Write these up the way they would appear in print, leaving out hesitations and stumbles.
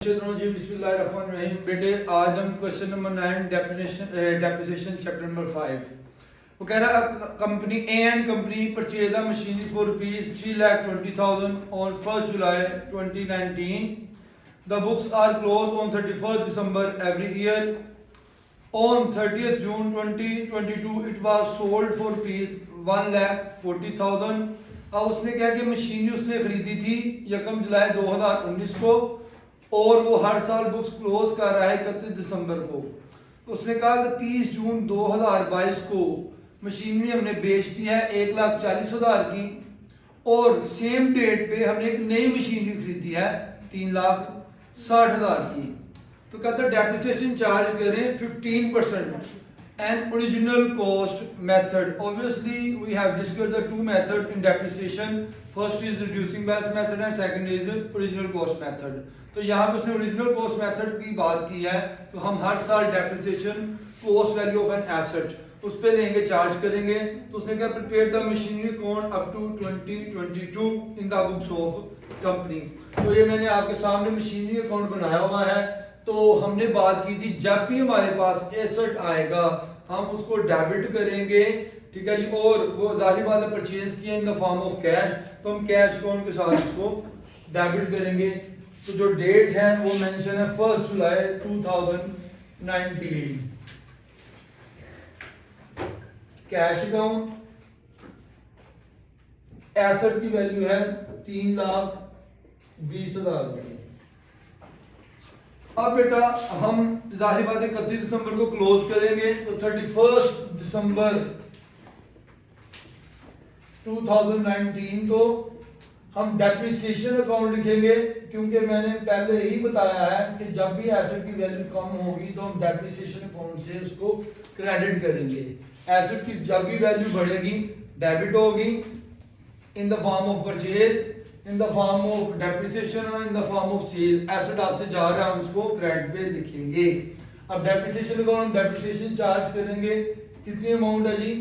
बिस्मिल्लाहिर्रहमानिर्रहीम। बेटे आज हम question number 9 depreciation chapter number 5 वो कह रहा है company A and company purchase the machinery for rupees 3,20,000 on 1st July 2019। The books are close on 31st December every year। On 30th June 2022 it was sold for rupees 1,40,000। अब उसने क्या कि machinery उसने खरीदी थी 1 जुलाई 2019 को और वो हर साल बुक्स क्लोज कर रहा है 31 दिसंबर को। तो उसने कहा कि 30 जून 2022 को मशीनरी हमने बेच दी है 1,40,000 की और सेम डेट पे हमने एक नई मशीनरी खरीदी है 3,60,000 की। तो कहते हैं डेप्रिसिएशन चार्ज करें 15% and original cost method। Obviously we have discussed the two method in depreciation। First is reducing balance method and second is original cost method। तो यहाँ पे उसने ओरिजिनल कॉस्ट मेथड की बात की है। तो हम हर साल depreciation cost value of an asset उस पे लेंगे, चार्ज करेंगे। तो उसने क्या prepare the machinery account up to 2022 in the books of company. तो ये मैंने आपके सामने मशीनरी अकाउंट बनाया हुआ है। तो हमने बात की थी जब भी हमारे पास एसेट आएगा हम उसको डेबिट करेंगे, ठीक है जी। और वो जाहिर बात है परचेज किया इन द फॉर्म ऑफ कैश, तो हम कैश अकाउंट के साथ उसको डेबिट करेंगे। तो जो डेट है वो मेंशन है 1st जुलाई 2019। कैश अकाउंट एसेट की वैल्यू है 3,20,000। अब बेटा हम जाहिर बात है 31 दिसंबर को क्लोज करेंगे। तो 31 दिसंबर 2019 को हम डेप्रिसिएशन अकाउंट लिखेंगे, क्योंकि मैंने पहले ही बताया है कि जब भी एसेट की वैल्यू कम होगी तो हम डेप्रिसिएशन अकाउंट से उसको क्रेडिट करेंगे। एसेट की जब भी वैल्यू बढ़ेगी डेबिट होगी in the form of purchase, in the form of depreciation और in the form of sale. Asset आपसे जा रहा है हम उसको क्रेडिट पे लिखेंगे। अब डेप्रिसिएशन अकाउंट हम डेप्रिसिएशन चार्ज करेंगे। कितनी अमाउंट है जी?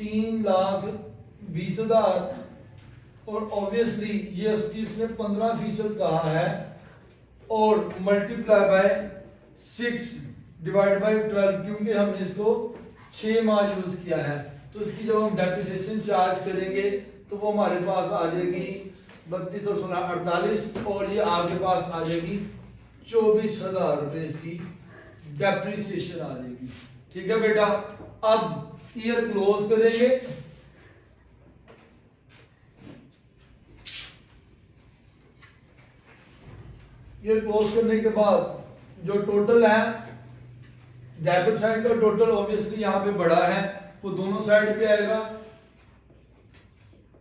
3,20,000 और ऑब्वियसली ये इसने 15% कहा है और मल्टीप्लाई बाय 6 डिवाइड बाय 12, क्योंकि हमने इसको 6 माह यूज किया है। तो इसकी जब हम डेप्रिसिएशन चार्ज करेंगे तो वो हमारे पास आ जाएगी 32 और 16 48 और ये आपके पास आ जाएगी 24,000 रुपए इसकी डेप्रिसिएशन आ जाएगी। ठीक है बेटा। अब ईयर क्लोज करेंगे। ये क्लोज करने के बाद जो टोटल है डेबिट साइड का टोटल ऑब्वियसली यहाँ पे बड़ा है, वो दोनों साइड पे आएगा।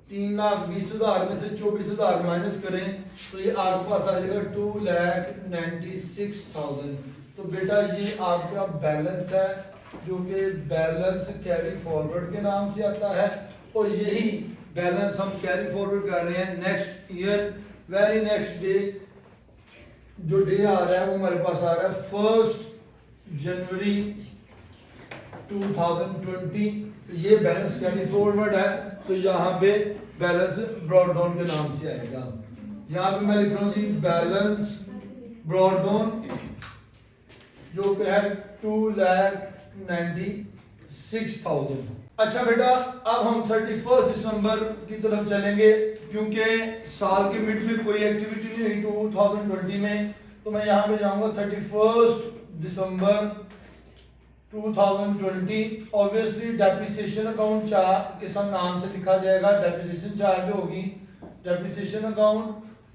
3,20,000 में से 24,000 माइनस करें तो ये आपके पास आ जाएगा 2,96,000। तो बेटा ये आपका बैलेंस है जो कि बैलेंस कैरी फॉरवर्ड के नाम से आता है और यही बैलेंस हम कैरी फॉरवर्ड कर रहे हैं next year. Very next day जो डे आ रहा है वो हमारे पास आ रहा है 1 जनवरी 2020। ये बैलेंस कैरी फॉरवर्ड है। तो यहाँ पे बैलेंस ब्रॉट डाउन के नाम से आएगा। यहाँ पे मैं लिख रहा हूँ जी बैलेंस ब्रॉट डाउन जो कि है 2,96,000। अच्छा बेटा अब हम 31 दिसंबर की तरफ चलेंगे, क्योंकि साल के मिड में कोई एक्टिविटी नहीं हुई 2020 में। तो मैं यहाँ पे जाऊंगा 31 दिसंबर 2020। ऑब्वियसली डेप्रिसिएशन अकाउंट किस नाम से लिखा जाएगा? डेप्रिसिएशन चार्ज होगी डेप्रिसिएशन अकाउंट।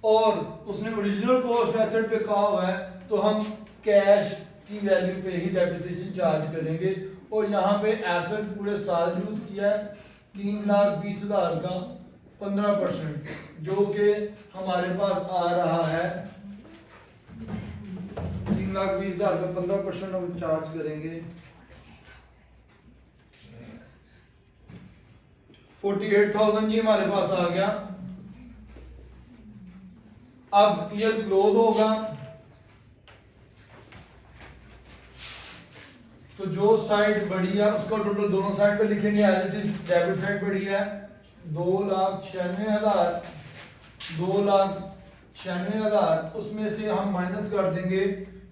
और उसने ओरिजिनल कॉस्ट मेथड पे कहा हुआ है तो हम कैश की वैल्यू पे ही डेप्रिसिएशन चार्ज करेंगे। और यहाँ पे एसेट पूरे साल यूज किया है 3,20,000 का 15%, जो कि हमारे पास आ रहा है 3,20,000 का 15% हम चार्ज करेंगे 48,000। ये हमारे पास आ गया। अब ईयर क्लोज होगा तो जो साइड बढ़ी है उसका टोटल दोनों साइड पे लिखेंगे। As it is debit side बढ़ी है 2,96,000, 2,96,000 96,000, उसमें से हम माइनस कर देंगे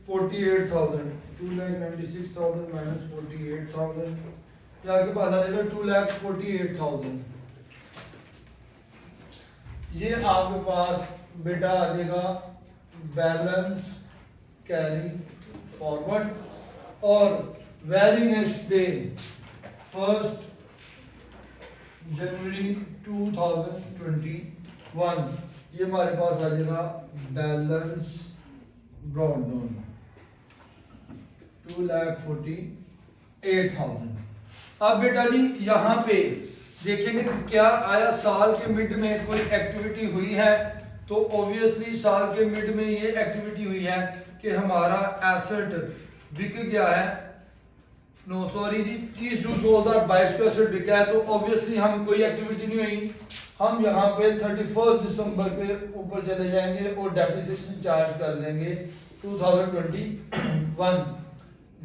48,000, 2,96,000 माइनस 48,000, ये आपके पास आ जाएगा 2,48,000। ये आपके पास बेटा आ जाएगा बैलेंस कैरी फॉरवर्ड। और वेरी नेक्स्ट डे 1 जनवरी 2021 ये हमारे पास आ जाएगा बैलेंस ब्रॉड डाउन 2,48,000। अब बेटा जी यहाँ पे देखेंगे कि क्या आया साल के मिड में कोई एक्टिविटी हुई है, तो ऑब्वियसली साल के मिड में ये एक्टिविटी हुई है कि हमारा एसेट बिक गया है, नो सॉरी जी 30 जून 2022 को एसेट बिका है, तो ऑब्वियसली हम कोई एक्टिविटी नहीं हुई, हम यहाँ पे 31 दिसंबर पे ऊपर चले जाएंगे और डेप्रिसिएशन चार्ज कर लेंगे 2021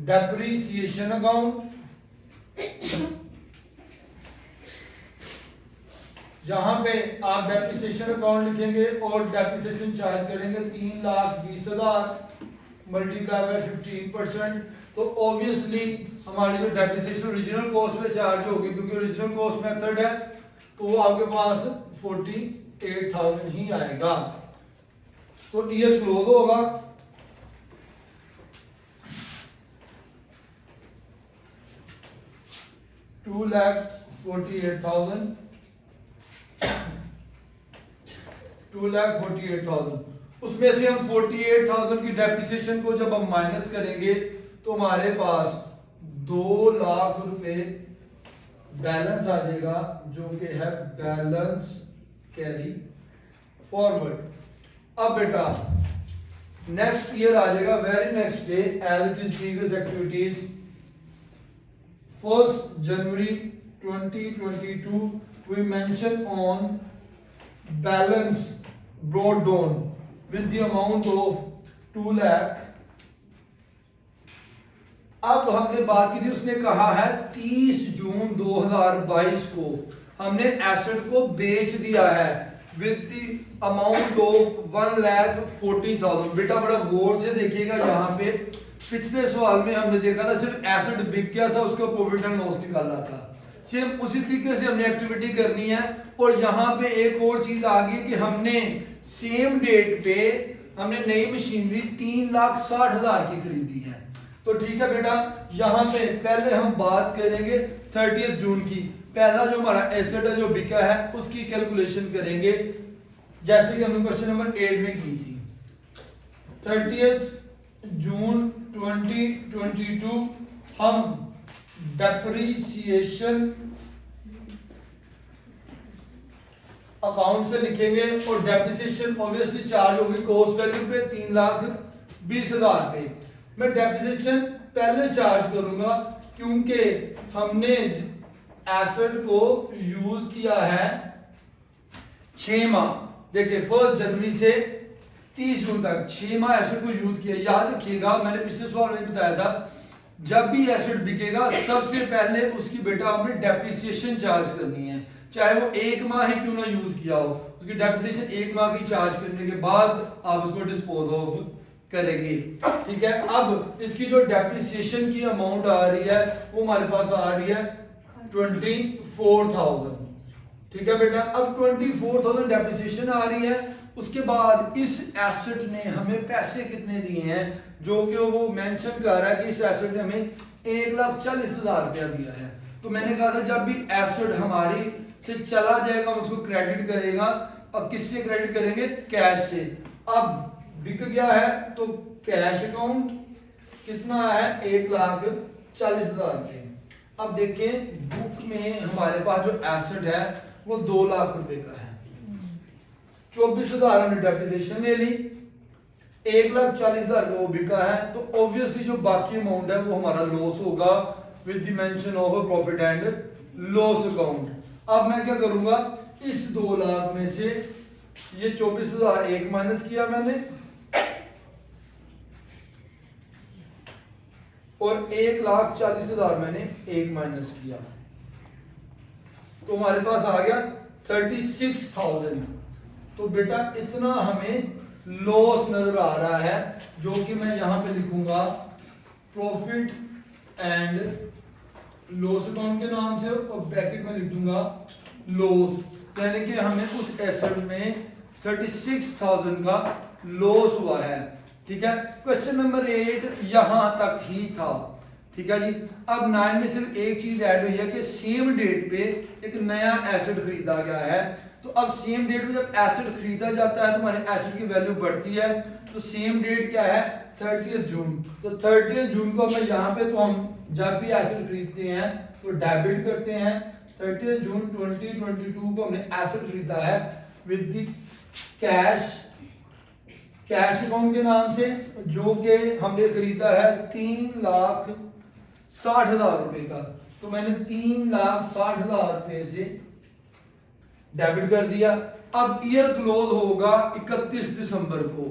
डेप्रिसिएशन अकाउंट। जहां पे आप डेप्रिसिएशन अकाउंट लिखेंगे और डेप्रिसिएशन चार्ज करेंगे 3,20,000 मल्टीप्लाई बाय 15%, तो ऑब्वियसली हमारी जो डेप्रिसिएशन ओरिजिनल कॉस्ट पे चार्ज होगी, क्योंकि ओरिजिनल कॉस्ट मेथड है, तो वो आपके पास 48,000 ही आएगा। तो ईयर क्लोज होगा $2,48,000। उसमें से हम 48,000 की डेप्रिसिएशन को जब हम माइनस करेंगे तो हमारे पास 2 लाख रुपए बैलेंस आ जाएगा, जो कि है बैलेंस कैरी फॉरवर्ड। अब बेटा नेक्स्ट ईयर आ जाएगा very next day as it is previous activities 1 January 2022 we mention on balance brought down with the amount of 2 lakh। अब हमने बात की थी, उसने कहा है 30 जून 2022 को हमने एसेट को बेच दिया है विद द अमाउंट ऑफ 1,40,000। बेटा बड़ा गौर से देखिएगा, यहाँ पे पिछले सवाल में हमने देखा था सिर्फ एसेट बिक गया था, उसका प्रॉफिट एंड लॉस निकालना था। सेम उसी तरीके से हमने एक्टिविटी करनी है। और यहाँ पे एक और चीज आ गई कि हमने सेम डेट पे हमने नई मशीनरी 3,60,000 की खरीदी है। तो ठीक है बेटा, यहाँ पे पहले हम बात करेंगे 30 जून की। पहला जो हमारा एसेट है जो बिका है उसकी कैलकुलेशन करेंगे, जैसे कि हमने क्वेश्चन नंबर 8 में की थी। 30 जून 2022 हम डेप्रिसिएशन अकाउंट से लिखेंगे और डेप्रिसिएशन ऑब्वियसली चार्ज होगी कॉस्ट वैल्यू पे 3,20,000 पे। मैं डेप्रिसिएशन पहले चार्ज करूंगा क्योंकि हमने एसेट को यूज किया है 6 माह। देखिए 1 जनवरी से 30 जून तक 6 माह एसेट को यूज किया। याद रखिएगा मैंने पिछले सवाल में बताया था, जब भी एसेट बिकेगा सबसे पहले उसकी बेटा आपने डेप्रिसिएशन चार्ज करनी है, चाहे वो 1 माह ही क्यों ना यूज किया हो, उसकी डेप्रिसिएशन 1 माह की चार्ज करने के बाद आप उसको डिस्पोज ऑफ करेंगे। ठीक है, अब इसकी जो डेप्रिसिएशन की अमाउंट आ रही है वो हमारे पास आ रही है 24,000। ठीक है बेटा, अब 24,000 डेप्रिसिएशन आ रही है। उसके बाद इस एसेट ने हमें पैसे कितने दिए हैं, जो कि वो मेंशन कर रहा है कि इस एसेट ने हमें 1,40,000 रुपया दिया है। तो मैंने कहा था जब भी एसेट हमारी से चला जाएगा हम उसको क्रेडिट करेगा। और किससे क्रेडिट करेंगे? कैश से। अब बिक गया है तो कैश अकाउंट कितना है 1,40,000 रुपये। अब देखें बुक में हमारे पास जो एसेट है वो 2 लाख रुपए का है, 24,000 हमने डेप्रिसिएशन ले ली, 1,40,000 का वो बिका है, तो ऑब्वियसली जो बाकी अमाउंट है वो हमारा लॉस होगा with the mention of profit and loss account. अब मैं क्या करूंगा, इस 2 लाख में से ये 24,000 एक माइनस किया मैंने और 1,40,000 मैंने एक माइनस किया, तो हमारे पास आ गया 36,000। तो बेटा इतना हमें लॉस नजर आ रहा है, जो कि मैं यहां पे लिखूंगा प्रॉफिट एंड लॉस अकाउंट के नाम से, और ब्रैकेट में लिख दूंगा लॉस, यानी कि हमें उस एसेट में 36,000 का लॉस हुआ है। ठीक है, क्वेश्चन नंबर 8 यहां तक ही था। ठीक है जी, अब 9 में सिर्फ एक चीज ऐड हुई है कि सेम डेट पे एक नया एसेट खरीदा गया है। तो अब सेम डेट पे जब एसेट खरीदा जाता है तो हमारे एसेट की वैल्यू बढ़ती है। तो सेम डेट क्या है, 30 जून। तो 30 जून को मैं यहाँ पे, तो हम जब भी एसेट खरीदते हैं तो डेबिट करते हैं। 30 जून 2022 को हमने एसेट खरीदा है विद द कैश अकाउंट के नाम से, जो कि हमने खरीदा है 3,60,000 रुपए का। तो मैंने 3,60,000 रुपए से डेबिट कर दिया। अब ईयर क्लोज होगा 31 दिसंबर को।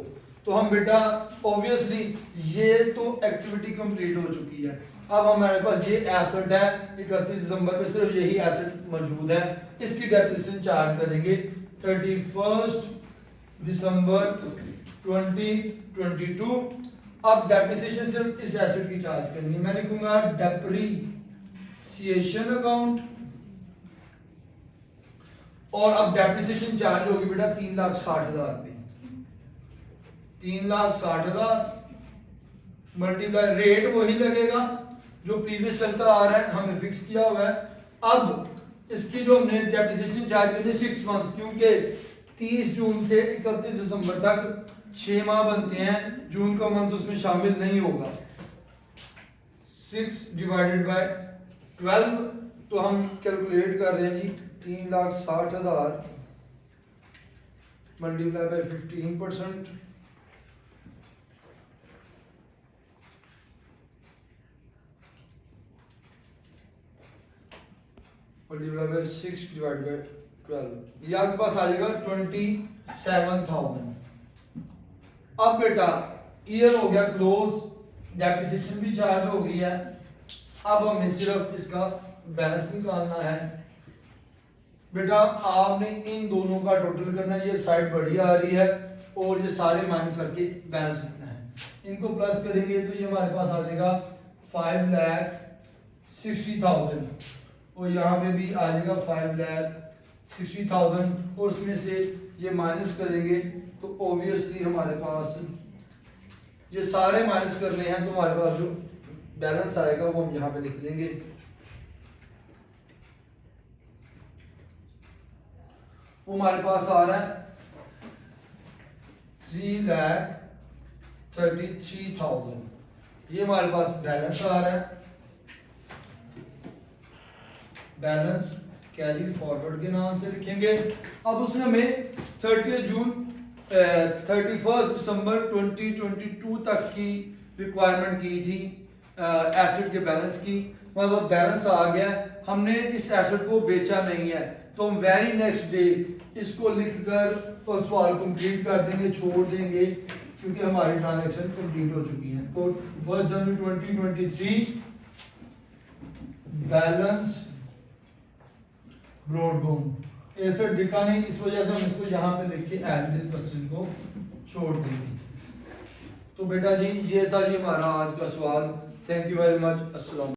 तो हम बेटा ऑब्वियसली ये तो एक्टिविटी कंप्लीट हो चुकी है। अब हमारे पास ये एसेट है, 31 दिसंबर पे सिर्फ यही एसेट मौजूद है। इसकी डेप्रिसिएशन चार्ज करेंगे 31 दिसंबर 2022। अब डेप्रिसिएशन सिर्फ इस एसेट की चार्ज करनी है। मैं लिखूंगा डेप्रिसिएशन अकाउंट, और अब डेप्रिसिएशन चार्ज होगी बेटा 3,60,000 रुपए। 3,60,000 मल्टीप्लाई, रेट वही लगेगा जो प्रीवियस चलता आ रहा है, हमने फिक्स किया हुआ है। अब इसकी जो हमने डेप्रिसिएशन चार्ज करनी है 6 मंथ, क्योंकि 30 जून से 31 दिसंबर तक 6 माह बनते हैं, जून का मंथ उसमें शामिल नहीं होगा। 6 डिवाइडेड बाय 12, तो हम कैलकुलेट कर रहे हैं जी 3,60,000 multiply by 15%, multiply by 6 divided by 12, ये आपके पास आ जाएगा 27,000। अब बेटा ईयर हो गया क्लोज, डेप्रिसिएशन भी चार्ज हो गई है। अब हमें सिर्फ इसका बैलेंस निकालना है। बेटा आपने इन दोनों का टोटल करना है, ये साइड बड़ी आ रही है और ये सारे माइनस करके बैलेंस लिखना है। इनको प्लस करेंगे तो ये हमारे पास आ जाएगा 5,60,000, और यहाँ पे भी आ जाएगा 5,60,000, और उसमें से ये माइनस करेंगे तो ऑब्वियसली हमारे पास ये सारे माइनस करने हैं, तो हमारे पास जो बैलेंस आएगा वो हम यहाँ पे लिख लेंगे। वो हमारे पास आ रहा है 3,33,000, ये हमारे पास बैलेंस आ रहा है। बैलेंस कैरी फॉरवर्ड के नाम से लिखेंगे। अब उसने हमें 31 दिसंबर 2022 तक की रिक्वायरमेंट की थी एसेट के बैलेंस की। मतलब बैलेंस आ गया, हमने इस एसेट को बेचा नहीं है, तो हम वेरी नेक्स्ट डे इसको लिखकर और सवाल कंप्लीट कर देंगे, छोड़ देंगे, क्योंकि हमारी ट्रांजैक्शन कंप्लीट हो चुकी है। तो 1 जनवरी 2023 बैलेंस ब्रॉडबोम एसेट दिखा नहीं, इस वजह से हम इसको यहाँ पे लिख के एज इट क्वेश्चन को छोड़ देंगे। तो बेटा जी ये था जी हमारा आज का सवाल। Thank you very much. अस्सलाम।